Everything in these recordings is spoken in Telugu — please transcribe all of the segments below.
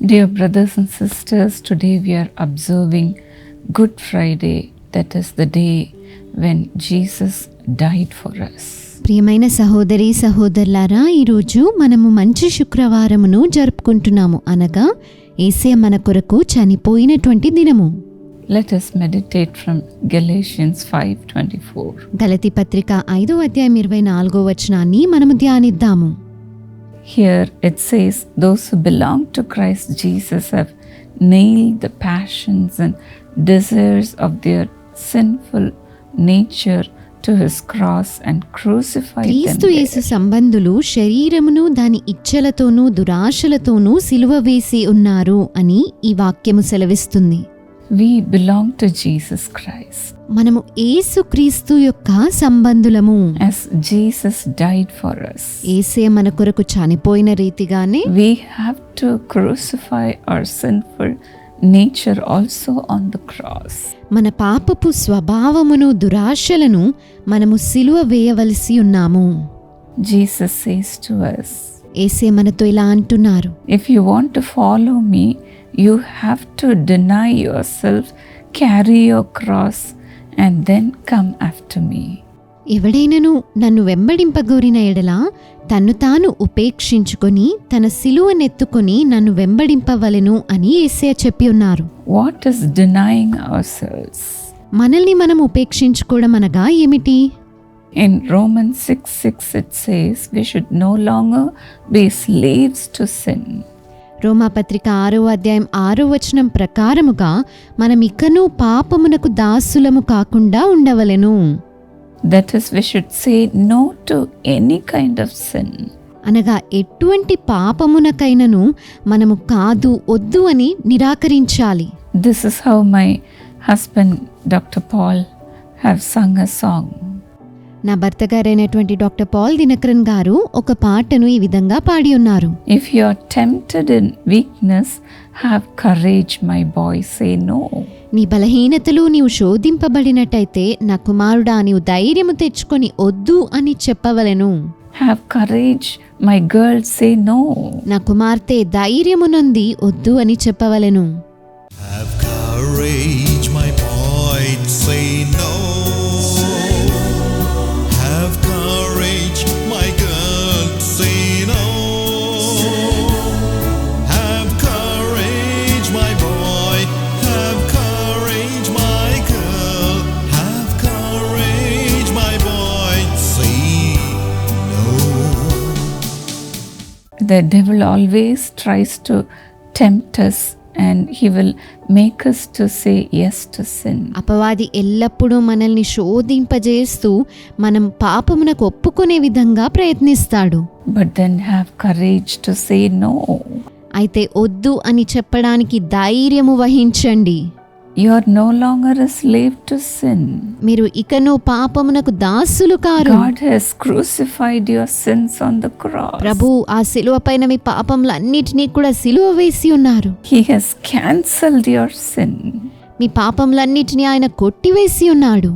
Dear brothers and sisters, today we are observing Good Friday, that is the day when Jesus died for us. ప్రియమైన సహోదరి సహోదరులారా, ఈరోజు మనము మంచి శుక్రవారమును జరుపుకుంటున్నాము, అనగా యేసయ్య మన కొరకు చనిపోయినటువంటి దినము. Let us meditate from Galatians 5:24. గలతీ పత్రిక 5వ అధ్యాయం 24వ వచనాన్ని మనము ధ్యానిద్దాము. Here it says, those who belong to Christ Jesus have nailed the passions and desires of their sinful nature to his cross and crucified them క్రీస్తు there. యేసు సంబంధులు శరీరమును దాని ఇచ్చలతోనూ దురాశలతోనూ సిలువ వేసి ఉన్నారు అని ఈ వాక్యము సెలవిస్తుంది. We belong to Jesus Christ. మనము యేసు క్రీస్తు యొక్క సంబంధులము. As Jesus died for us, యేసయ్య మన కొరకు చనిపోయిన రీతిగానే we have to crucify our sinful nature also on the cross. మన పాపపు స్వభావమును దురాశలను మనము సిలువ వేయవలసి ఉన్నాము. Jesus says to us, యేసయ్య మనతో ఇలా అంటున్నారు, if you want to follow me, you have to deny yourself, carry your cross, and then come after me. ఎవడైనను నన్ను వెంబడింపగోరిన ఎడల తన్ను తాను ఉపేక్షించుకొని తన సిలువనెత్తుకొని నన్ను వెంబడింపవలెను అని యేసయ్య చెప్పి ఉన్నారు. What is denying ourselves? మనల్ని మనం ఉపేక్షించుకోవడం అనగా ఏమిటి? In Romans 6:6 it says we should no longer be slaves to sin. రోమాపత్రిక 6వ అధ్యాయం 6వ వచనం ప్రకారముగా మనం ఇకను పాపమునకు దాసులము కాకుండా ఉండవలెను. That is, we should say no to any kind of sin. అనగా ఎటువంటి పాపమునకైనను మనము కాదు, వద్దు అని నిరాకరించాలి. This is how my husband Dr. Paul have sung a song. నా భర్త గారైనటువంటి డాక్టర్ పాల్ దినకరన్ గారు ఒక పాటను ఈ విధంగా పాడి ఉన్నారు. If you are tempted in weakness, have courage, my boy, say no. నీ బలహీనతలు నీవు శోధింపబడినట్టయితే నా కుమారుడా నీవు ధైర్యము తెచ్చుకొని వద్దు అని చెప్పవలెను. Have courage, my girl, say no. నా కుమార్తె ధైర్యమునంది వద్దు అని చెప్పవలెను. Have courage, my boy, say no. Have courage, my girl, say no. Have courage, my boy. Have courage, my girl. Have courage, my boy, say no. The devil always tries to tempt us and he will make us to say yes to sin. అపవాది ఎల్లప్పుడూ మనల్ని శోధింపజేస్తూ మనం పాపమునకు ఒప్పుకునే విధంగా ప్రయత్నిస్తాడు. But then have courage to say no. అయితే వద్దు అని చెప్పడానికి ధైర్యము వహించండి. You are no longer a slave to sin. మీరు ఇకను పాపమునకు దాసులు car. God has crucified your sins on the cross. ప్రభు ఆ సిలువ పైన మీ పాపములన్నిటినీ కూడా సిలువ వేసి ఉన్నారు. He has cancelled your sin. మీ పాపములన్నిటినీ ఆయన కొట్టివేసి ఉన్నాడు.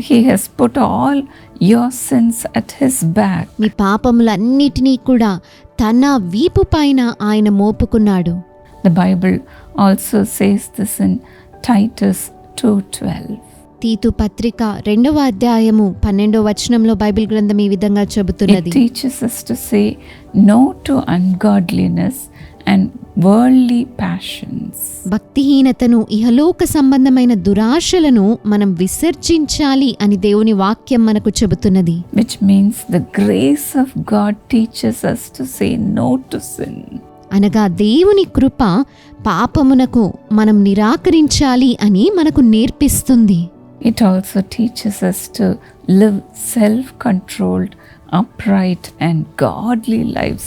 He has put all your sins at his back. మీ పాపములన్నిటినీ కూడా తన వీపు పైన ఆయన మోపుకున్నాడు. The Bible also says this in Titus 2:12. తీతు పత్రిక 2వ అధ్యాయము 12వ వచనంలో బైబిల్ గ్రంథం ఈ విధంగా చెబుతున్నది. It teaches us to say no to ungodliness and worldly passions. భక్తిహీనతను, ఇహలోక సంబంధమైన దురాశలను మనం విసర్జించాలి అని దేవుని వాక్యం మనకు చెబుతున్నది. Which means the grace of God teaches us to say no to sin. అనగా దేవుని కృప పాపమునకు మనం నిరాకరించాలి అని మనకు నేర్పిస్తుంది. It also teaches us to live self-controlled, upright and godly lives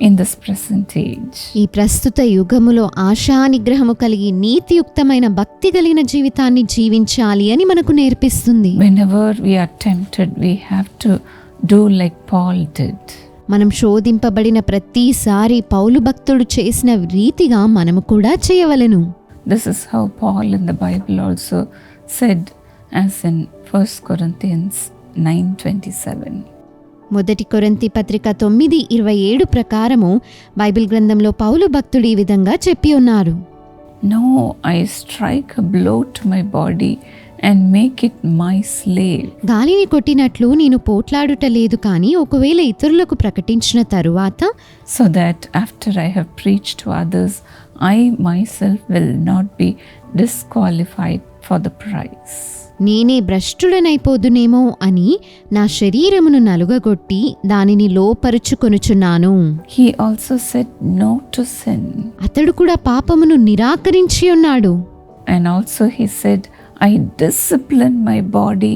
in this present age. ఈ ప్రస్తుత యుగములో ఆశానిగ్రహము కలిగి నీతియుక్తమైన భక్తి కలిగిన జీవితాన్ని జీవించాలి అని మనకు నేర్పిస్తుంది. Whenever we are tempted, we have to do like Paul did. మనం శోధింపబడిన ప్రతిసారి పౌలు భక్తుడు చేసిన రీతిగా మనము కూడా చేయవలెను. This is how Paul in the Bible also said, as in 1 Corinthians 9:27. మొదటి కొరింథీ పత్రిక 9:27 ప్రకారము బైబిల్ గ్రంథంలో పౌలు భక్తుడు ఈ విధంగా చెప్పి ఉన్నారు. No, I strike a blow to my body and make it my slave. గాలిని కొట్టినట్లు నేను పోట్లాడుట లేదు, కానీ ఒకవేళ ఇతరులకు ప్రకటించిన తరువాత So that after I have preached to others, I myself will not be disqualified for the prize. నేనే భ్రష్టుడనైపోదునేమో అని నా శరీరమును నలుగగొట్టి దానిని లోపరుచుకొనుచున్నాను. He also said no to sin. అతడు కూడా పాపమును నిరాకరించి ఉన్నాడు. And also he said, I discipline my body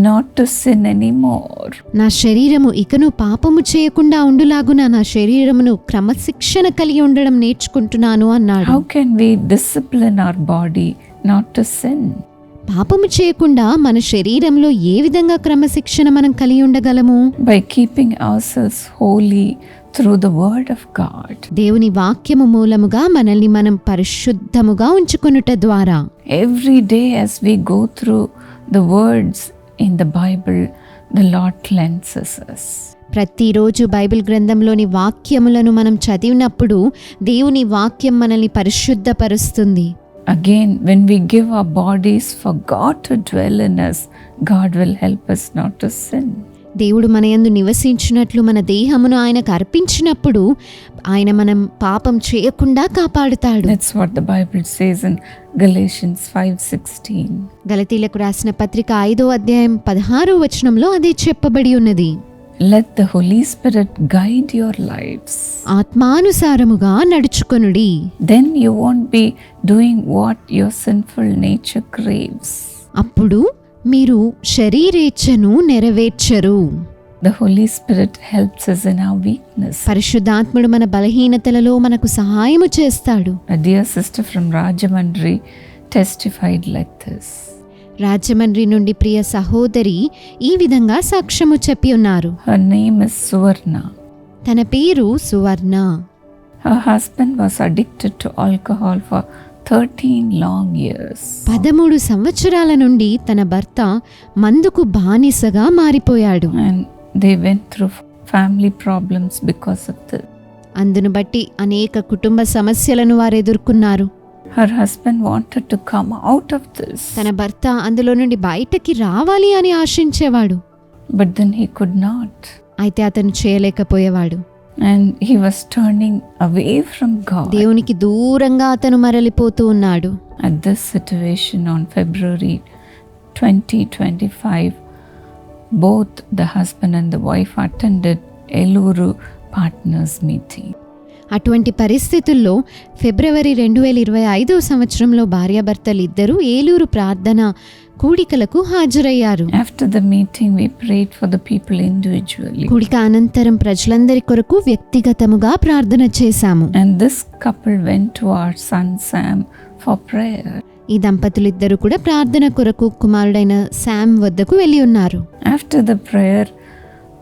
not to sin anymore. నా శరీరము ఇకను పాపము చేయకుండా ఉండులాగున నా శరీరమును క్రమశిక్షణ కలిగి ఉండడం నేర్చుకుంటున్నాను అన్నాడు. How can we discipline our body not to sin? పాపము చేయకుండా మన శరీరంలో ఏ విధంగా క్రమశిక్షణ మనం కలిగి ఉండగలము? By keeping ourselves holy through the word of God. దేవుని వాక్యము మూలముగా మనల్ని మనం పరిశుద్ధముగా ఉంచుకొనుట ద్వారా. Every day as we go through the words in the Bible, the Lord cleanses us. ప్రతిరోజు బైబిల్ గ్రంథంలోని వాక్యములను మనం చదివినప్పుడు దేవుని వాక్యం మనల్ని పరిశుద్ధపరుస్తుంది. Again, when we give our bodies for God to dwell in us, God will help us not to sin. దేవుడు మన యందు నివసించినట్లు మన దేహమును ఆయనకు అర్పించినప్పుడు ఆయన మనం పాపం చేయకుండా కాపాడుతాడు. That's what the Bible says in Galatians 5:16. గలతీలకు రాసిన పత్రిక 5వ అధ్యాయం 16వ వచనంలో అదే చెప్పబడి ఉన్నది. Let the Holy Spirit guide your lives. ఆత్మానుసారముగా నడుచుకొనుడి. Then you won't be doing what your sinful nature craves. అప్పుడు మీరు శరీరేచ్ఛను నెరవేర్చరు. The Holy Spirit helps us in our weakness. పరిశుద్ధాత్ముడు మన బలహీనతలలో మనకు సహాయము చేస్తాడు. A dear sister from Rajamandri testified like this. Rajahmundry నుండి ప్రియ సహోదరి ఈ విధంగా సాక్ష్యము చెప్పి ఉన్నారు. Her name is Suvarna. తన పేరు సువర్ణ. Her husband was addicted to alcohol for 13 long years. 13 సంవత్సరాల నుండి తన భర్త మందుకు బానిసగా మారిపోయాడు. And they went through family problems because of this. అందును బట్టి అనేక కుటుంబ సమస్యలను వారు ఎదుర్కొన్నారు. Her husband wanted to come out of this. తన భర్త అందులో నుండి బయటకి రావాలి అని ఆశించేవాడు. But then he could not. అయితే అతను చేయలేకపోయేవాడు. And he was turning away from God. దేవునికి దూరంగా అతను మరలిపోతూ ఉన్నాడు. At this situation on February 2025, both the husband and the wife attended Eluru Partners Meeting. అటువంటి పరిస్థితుల్లో ఫిబ్రవరి 2025 సంవత్సరంలో భార్యాభర్తలు ఇద్దరూ ఏలూరు ప్రార్థన కూడికలకు హాజరయ్యారు. After the meeting, we prayed for the people individually. కూడిక అనంతరం ప్రజలందరి కొరకు వ్యక్తిగతముగా ప్రార్థన చేశాము. And this couple went to our son Sam for prayer. ఈ దంపతులిద్దరూ కూడా ప్రార్థన కొరకు కుమారుడైన శామ్ వద్దకు వెళ్ళి ఉన్నారు. After the prayer,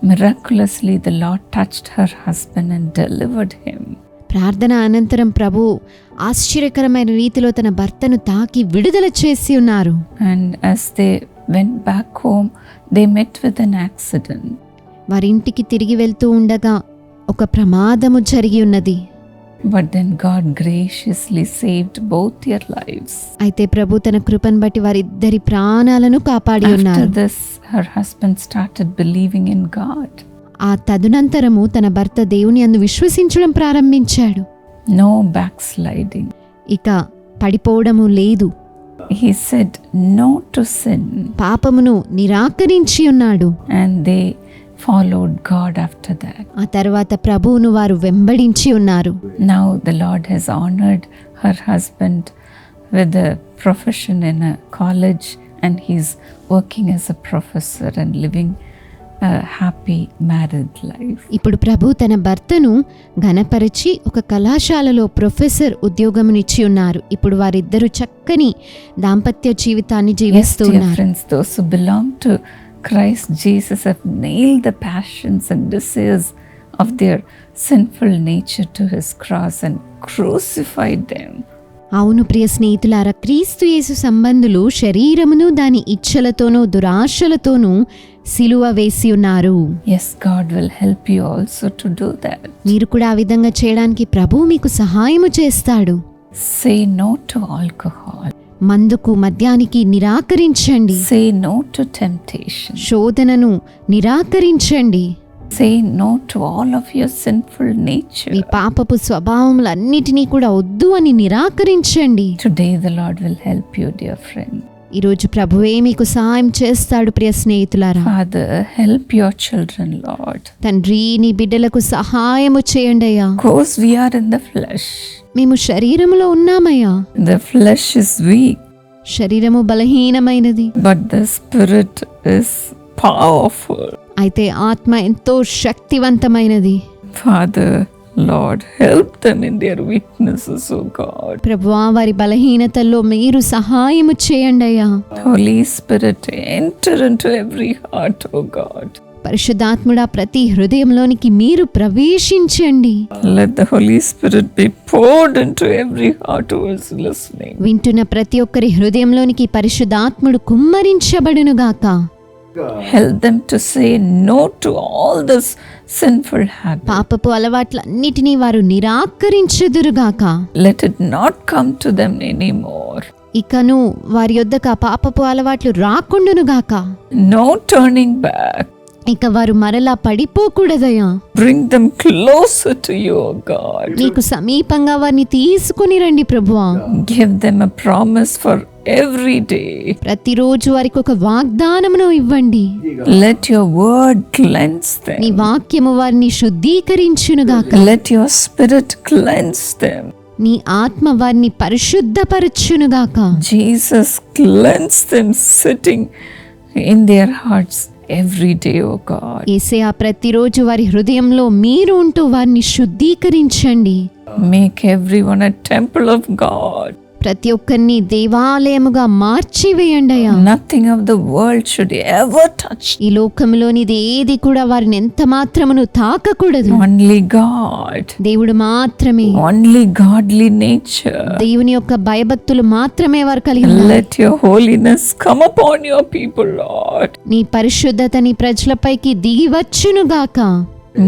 miraculously the Lord touched her husband and delivered him. ప్రార్థన అనంతరం ప్రభు ఆశ్చర్యకరమైన రీతిలో తన భర్తను తాకి విడుదల చేసి ఉన్నారు. And as they went back home, they met with an accident. వారింటికి తిరిగి వెళ్తూ ఉండగా ఒక ప్రమాదము జరిగి ఉన్నది. But then God graciously saved both their lives. అయితే ప్రభు తన కృపను బట్టి వారిద్దరి ప్రాణాలను కాపాడి After ఉన్నారు. this, her husband started believing in God. ఆ తదునంతరము తన భర్త దేవుని యందు విశ్వసించడం ప్రారంభించాడు. No backsliding. ఇక పడిపోవడము లేదు. He said no to sin. పాపమును నిరాకరించి ఉన్నాడు. And they followed God after that. ఆ తర్వాత ప్రభువును వారు వెంబడించి ఉన్నారు. Now the Lord has honored her husband with a profession in a college, and he's working as a professor and living a happy married life. ఇప్పుడు ప్రభు తన భర్తను ఘనపరిచి ఒక కళాశాలలో ప్రొఫెసర్ ఉద్యోగమునిచ్చి ఉన్నారు. ఇప్పుడు వారిద్దరూ చక్కని దాంపత్య జీవితాన్ని Yes, జీవిస్తూ dear ఉన్నారు. friends, those who belong to Christ Jesus have nailed the passions and desires of their sinful nature to his cross and crucified them. అవును ప్రియ స్నేహితులారా, క్రీస్తు యేసు సంబంధులు శరీరమును దాని ఇచ్ఛలతోనూ దురాశలతోనూ సిలువ వేసి ఉన్నారు. Yes, God will help you also to do that. మీరు కూడా ఆ విధంగా చేయడానికి ప్రభువు మీకు సహాయము చేస్తాడు. Say no to alcohol. మందుకు మద్యానికి నిరాకరించండి. Say no to temptation. శోధనను నిరాకరించండి. Say no to all of your sinful nature. మీ పాపపు స్వభావములన్నిటినీ కూడా వద్దు అని నిరాకరించండి. Today the Lord will help you, dear friend. ఈరోజు ప్రభువే మీకు సహాయం చేస్తాడు ప్రియ స్నేహితులారా. Father, help your children, Lord. తండ్రి, నీ బిడ్డలకు సహాయము చేయండి అయ్యా. Because we are in the flesh. మేము శరీరములో ఉన్నామయ్యా. The flesh is weak, శరీరము బలహీనమైనది, but the spirit is powerful. అయితే ఆత్మ ఎంతో శక్తివంతమైనది. Father, Lord, help them in their weaknesses, O God. ప్రభువా, వారి బలహీనతల్లో మీరు సహాయము చేయండి అయ్యా. Holy Spirit, enter into every heart, O God. పరిశుద్ధాత్ముడా, ప్రతి హృదయంలోనికి మీరు ప్రవేశించండి. Let the Holy Spirit be poured into every heart who is listening. వింటున్న ప్రతి ఒక్కరి హృదయంలోనికి పరిశుద్ధాత్ముడు కుమ్మరించబడునుగాక. Help them to say no to all this sinful habit. పాపపు అలవాట్లన్నిటినీ వారు నిరాకరించుదురుగాక. Let it not come to them anymore. ఇకను వారి యొద్దకు ఆ పాపపు అలవాట్లు రాకుండునుగాక. No turning back. ఇక వారు మరలా పడిపోకూడదయ్యా. Bring them closer to you, O God. నీకు సమీపంగా వారిని తీసుకుని రండి ప్రభువా. Give them a promise for every day. ప్రతిరోజు వారికి ఒక వాగ్దానమును ఇవ్వండి. Let your word cleanse నీ them. వాక్యము వారిని శుద్ధీకరించునుగాక. Let your spirit cleanse them. నీ ఆత్మ వారిని పరిశుద్ధపరచునుగాక. Jesus, cleanse them sitting in their hearts every day, O God. యేసయ్యా, ప్రతిరోజు వారి హృదయంలో మీరు ఉంటూ వారిని శుద్ధీకరించండి. Make everyone a temple of God. ప్రతి ఒక్కరిని దేవాలయముగా మార్చివేయండి అయ్యా. Nothing of the world should ever touch. ఈ లోకంలోనిది ఏది కూడా వారిని ఎంత మాత్రమును తాకకూడదు. Only God. దేవుడు మాత్రమే, Only godly nature. దేవుని యొక్క భయభక్తులు మాత్రమే వారు కలిగి ఉన్నారు. Let your holiness come upon your people, Lord. నీ పరిశుద్ధత నీ ప్రజలపైకి దిగి వచ్చునుగాక.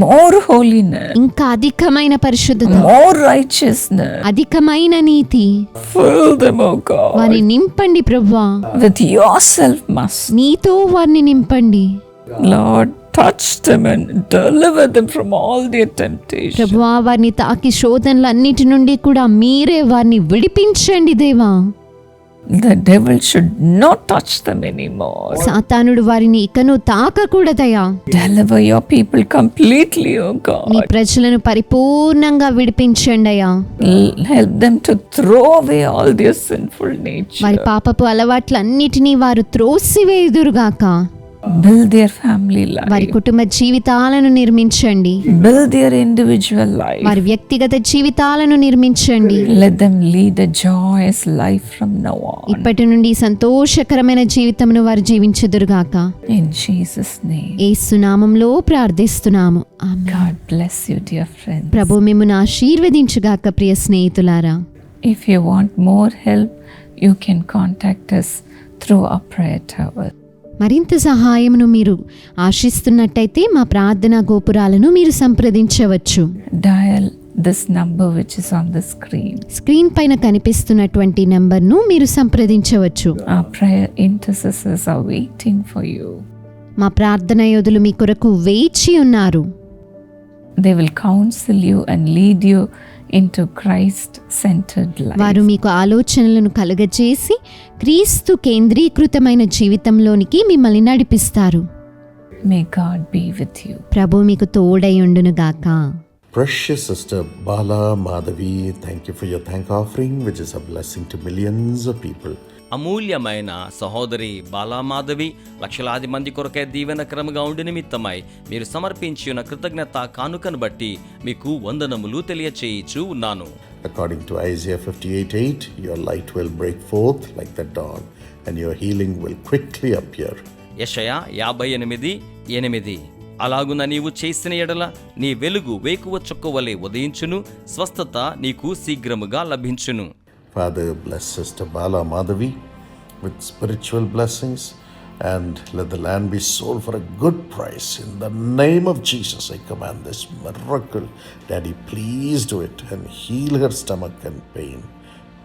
More holiness, ఇంకా అధికమైన పరిశుద్ధత, more righteousness. అధికమైన నీతి. Fill them, O God, వారిని నింపండి ప్రభువా. with yourself, Master. నీతో వారిని నింపండి. Lord, touch them and deliver them from all their temptations. ప్రభువా, వారిని తాకి శోధనలన్నిటి నుండి కూడా మీరే వారిని విడిపించండి దేవా. The devil should not touch them anymore. సాతానుడు వారిని ఇకను తాకకూడదయా. Deliver your people completely, O నీ God. ప్రజలను పరిపూర్ణంగా విడిపించండి అయ్యా. Help them to throw away all their sinful nature. వారి పాపపు అలవాట్లన్నిటినీ వారు త్రోసివేయుదురుగాక. Build their family వారి life. కుటుంబ జీవితాలను నిర్మించండి. Build their individual life. వారి వ్యక్తిగత జీవితాలను నిర్మించండి. Let them lead a joyous life from now on. ఇప్పటి నుండి సంతోషకరమైన జీవితమును వారు జీవించుదురుగాక. In Jesus' name. యేసు నామములో ప్రార్థిస్తున్నాము. ఆమేన్. God bless you, dear friends. ప్రభు మిమ్మును ఆశీర్వదించుగాక ప్రియ స్నేహితులారా. If you want more help, you can contact us through our prayer tower. మరింత సహాయమును మీరు ఆశిస్తున్నట్టయితే మా ప్రార్థనా గోపురాలను మీరు సంప్రదించవచ్చు. Dial this number which is on the screen. Screen పైన కనిపిస్తున్నటువంటి నంబర్ను మీరు సంప్రదించవచ్చు. Our prayer intercessors are waiting for you. మా ప్రార్థనా యోధులు మీ కొరకు వేచి ఉన్నారు. They will counsel you and lead you into Christ-centered life. వారు మీకు ఆలోచనలను కలుగజేసి క్రీస్తు కేంద్రీకృతమైన జీవితంలోనికి మిమ్మల్ని నడిపిస్తారు. May God be with you. ప్రభు మీకు తోడై ఉండునుగాక. Precious Sister Bala Madhavi, thank you for your thank offering, which is a blessing to millions of people. అమూల్యమైన సహోదరి బాలామాధవి లక్షలాది మంది కొరకే దీవెనకరముగా ఉండి నిమిత్తమై మీరు సమర్పించిన కృతజ్ఞత కానుకను బట్టి మీకు వందనములు తెలియచేయిచూ ఉన్నాను. According to Isaiah 58:8, your light will break forth like the dawn, and your healing will quickly appear. యెషయా 58:8 అలాగున నీవు చేసిన ఎడల నీ వెలుగు వేకువ చుక్కవలే ఉదయించును, స్వస్థత నీకు శీఘ్రముగా లభించును. Father, bless Sister Bala Madhavi with spiritual blessings, and let the land be sold for a good price. In the name of Jesus, I command this miracle. Daddy, please do it and heal her stomach and pain.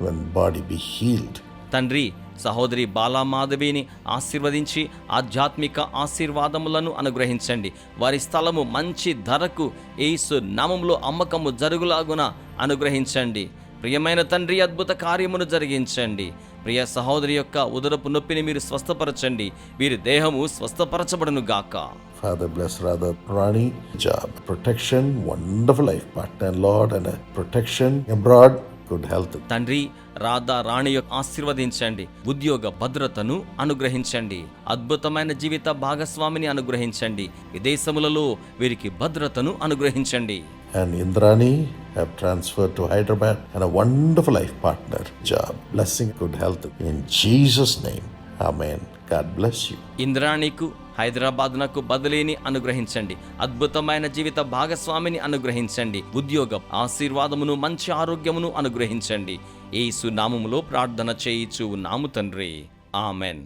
When body be healed. తండ్రి, సహోదరి బాలామాధవిని ఆశీర్వదించి ఆధ్యాత్మిక ఆశీర్వాదములను అనుగ్రహించండి. వారి స్థలము మంచి ధరకు యేసు నామములో అమ్మకము జరుగులాగున అనుగ్రహించండి. ప్రియమైన తండ్రి, అద్భుత కార్యమును జరిగించండి. ప్రియ సహోదరి యొక్క ఉదరపు నొప్పిని మీరు స్వస్థపరచండి. వీరి దేహము స్వస్థపరచబడును గాక. Father, bless Radha Rani, job, protection, wonderful life partner, Lord, and a protection abroad, good health. తండ్రి, రాధా రాణి యొక్క ఆశీర్వదించండి. ఉద్యోగ భద్రతను అనుగ్రహించండి. అద్భుతమైన జీవిత భాగస్వామిని అనుగ్రహించండి. విదేశములలో వీరికి భద్రతను అనుగ్రహించండి. And Indrani have transferred to Hyderabad and a wonderful life partner, job, blessing, good health. In Jesus' name, amen. God bless you. ఇంద్రాణికు హైదరాబాద్నకు బదిలీని అనుగ్రహించండి. అద్భుతమైన జీవిత భాగస్వామిని అనుగ్రహించండి. ఉద్యోగ ఆశీర్వాదమును, మంచి ఆరోగ్యమును అనుగ్రహించండి. యేసు నామములో ప్రార్థన చేయిచు ఉన్నాము తండ్రి. ఆమెన్.